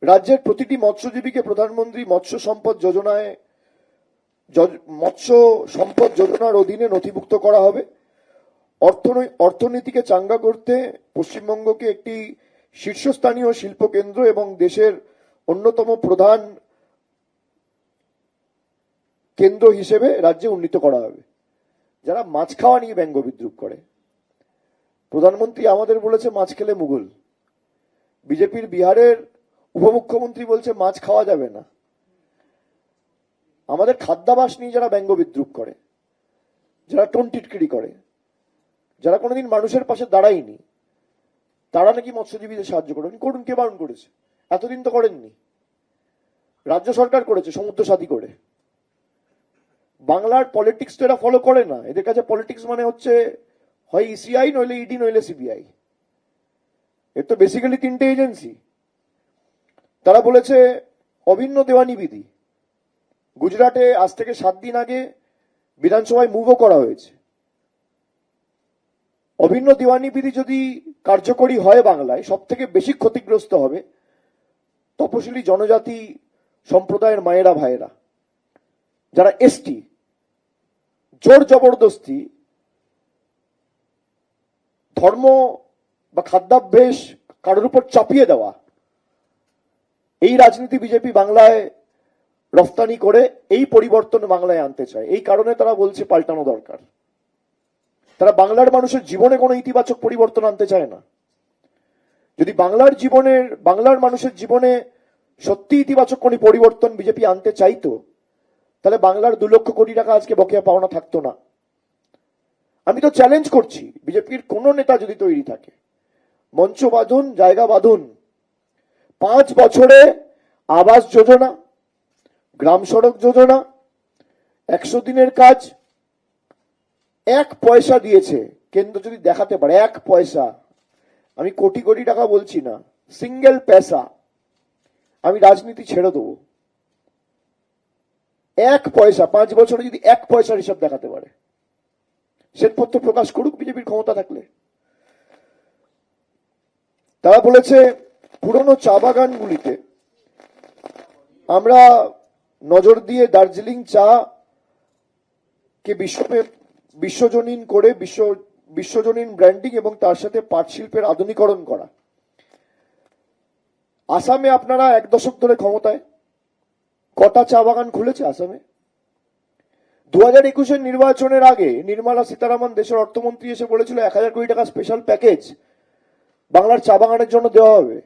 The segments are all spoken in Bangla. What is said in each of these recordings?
রাজ্যের প্রতিটি মৎস্যজীবীকে প্রধানমন্ত্রী মৎস্য সম্পদ যোজনার অধীনে নথিভুক্ত করা হবে। অর্থনীতিকে চাঙ্গা করতে পশ্চিমবঙ্গকে একটি শীর্ষস্থানীয় শিল্প কেন্দ্র এবং দেশের অন্যতম প্রধান কেন্দ্র হিসেবে রাজ্যে উন্নীত করা হবে। যারা মাছ খাওয়া নিয়ে ব্যঙ্গ বিদ্রুপ করে, প্রধানমন্ত্রী আমাদের বলেছে মাছ খেলে মুঘল, বিজেপির বিহারের উপমুখ্যমন্ত্রী বলছে মাছ খাওয়া যাবে না। আমাদের খাদ্যাভাস নিয়ে যারা ব্যঙ্গ বিদ্রুপ করে, যারা টোনটিটকিরি করে, যারা কোনোদিন মানুষের পাশে দাঁড়ায়নি, তারা নাকি মৎস্যজীবীদের সাহায্য করবেন। করুন, কে বারণ করেছে? এতদিন তো করেননি, রাজ্য সরকার করেছে সমুদ্র সাথী করে। বাংলার পলিটিক্স তো এরা ফলো করে না। এদের কাছে পলিটিক্স মানে হচ্ছে হয় ইসিআই, নইলে ইডি, নইলে সিবিআই। এর তো বেসিক্যালি তিনটে এজেন্সি। তারা বলেছে অভিন্ন দেওয়ানি বিধি, গুজরাটে আজ থেকে 7 দিন আগে বিধানসভায় মুভও করা হয়েছে। অভিন্ন দেওয়ানি বিধি যদি কার্যকরী হয় বাংলায়, সব থেকে বেশি ক্ষতিগ্রস্ত হবে তপশিলি জনজাতি সম্প্রদায়ের মায়েরা ভাইয়েরা, যারা এসটি। জোর জবরদস্তি ধর্ম বা খাদ্যাভ্যাস কারোর উপর চাপিয়ে দেওয়া, এই রাজনীতি বিজেপি বাংলায় রফতানি করে এই পরিবর্তন বাংলায় আনতে চায়। এই কারণে তারা বলছে পাল্টানো দরকার। তারা বাংলার মানুষের জীবনে কোনো ইতিবাচক পরিবর্তন আনতে চায় না। যদি বাংলার মানুষের জীবনে সত্যি ইতিবাচক কোনো পরিবর্তন বিজেপি আনতে চাইতো, তাহলে বাংলার 2 লক্ষ কোটি টাকা আজকে বকেয়া পাওনা থাকতো না। আমি তো চ্যালেঞ্জ করছি, বিজেপির কোন নেতা যদি তৈরি থাকে, মঞ্চ বাঁধুন, জায়গা বাঁধুন। 5 বছরে আবাস যোজনা, গ্রাম সড়ক যোজনা, 100 দিনের কাজ, 1 পয়সা দিয়েছে কেন্দ্র। যদি দেখাতে পারে 1 পয়সা, আমি কোটি কোটি টাকা বলছি না, সিঙ্গেল পয়সা, আমি রাজনীতি ছেড়ে দেবো। 1 পয়সা, 5 বছরে যদি 1 পয়সার হিসাব দেখাতে পারে, শ্বেতপত্র প্রকাশ করুক বিজেপির ক্ষমতা থাকলে। তারা বলেছে পুরনো চা বাগানগুলিতে আমরা নজর দিয়ে দার্জিলিং চা কে বিশ্বজনীন করে বিশ্বজনীন ব্র্যান্ডিং এবং তার সাথে পাট শিল্পের আধুনিকরণ করা। আসামে আপনারা 1 দশক ধরে ক্ষমতায়, কটা চা বাগান খুলেছে আসামে? 2021-এর নির্বাচনের আগে নির্মলা সীতারামন দেশের অর্থমন্ত্রী এসে বলেছিল 1000 কোটি টাকা স্পেশাল প্যাকেজ বাংলার চা বাগানের জন্য দেওয়া হবে।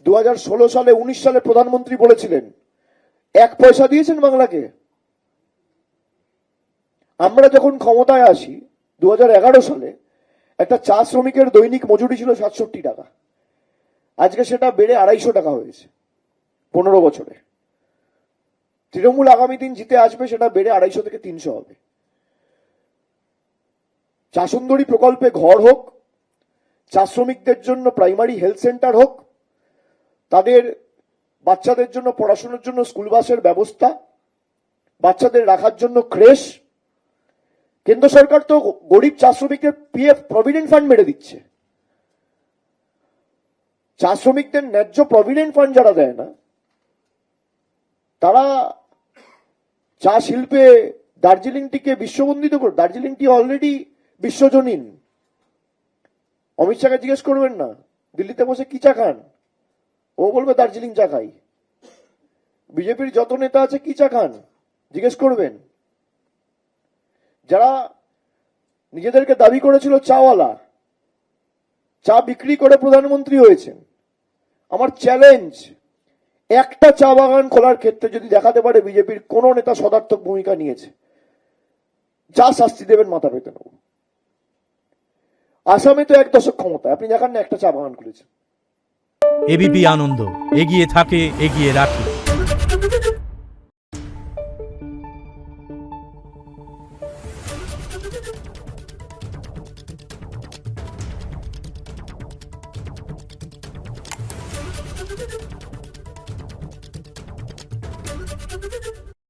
2016 সালে 19 সালে প্রধানমন্ত্রী বলেছিলেন, 1 পয়সা দিয়েছেন বাংলাকে? আমরা যখন ক্ষমতায় আসি 2011 সালে, একটা চা শ্রমিকের দৈনিক মজুরি ছিল 67 টাকা। আজকে সেটা বেড়ে 250 টাকা হয়েছে 15 বছরে। তৃণমূল আগামী দিন জিতে আসবে, সেটা বেড়ে 250 থেকে 300 হবে। চা সুন্দরী প্রকল্পে ঘর হোক, চা শ্রমিকদের জন্য প্রাইমারি হেলথ সেন্টার হোক, তাদের বাচ্চাদের জন্য পড়াশোনার জন্য স্কুল বাসের ব্যবস্থা, বাচ্চাদের রাখার জন্য ক্রেশ। কেন্দ্র সরকার তো গরিব চা শ্রমিকদের পিএফ প্রভিডেন্ট ফান্ড মেরে দিচ্ছে। চা শ্রমিকদের ন্যায্য প্রভিডেন্ট ফান্ড যারা দেয় না, তারা চা শিল্পে দার্জিলিংটিকে বিশ্ববন্দিত করে। দার্জিলিংটি অলরেডি বিশ্বজনীন। অমিত শাহকে জিজ্ঞেস করবেন না দিল্লিতে বসে কি চা খান, ও বলবে দার্জিলিং চা খাই। বিজেপির যত নেতা আছে কি চা খান জিজ্ঞেস করবেন। যারা নিজেদেরকে দাবি করেছিল চাওয়ালা, চা বিক্রি করে প্রধানমন্ত্রী হয়েছেন, আমার চ্যালেঞ্জ, একটা চা বাগান খোলার ক্ষেত্রে যদি দেখাতে পারে বিজেপির কোন নেতা সদার্থক ভূমিকা নিয়েছে, যা শাস্তি দেবেন মাথা পেতে নেব। আসামে তো 1 দশক ক্ষমতায়, আপনি দেখান না একটা চা বাগান খুলেছে। এবিপি আনন্দ, এগিয়ে থাকে, এগিয়ে রাখে। Thank you.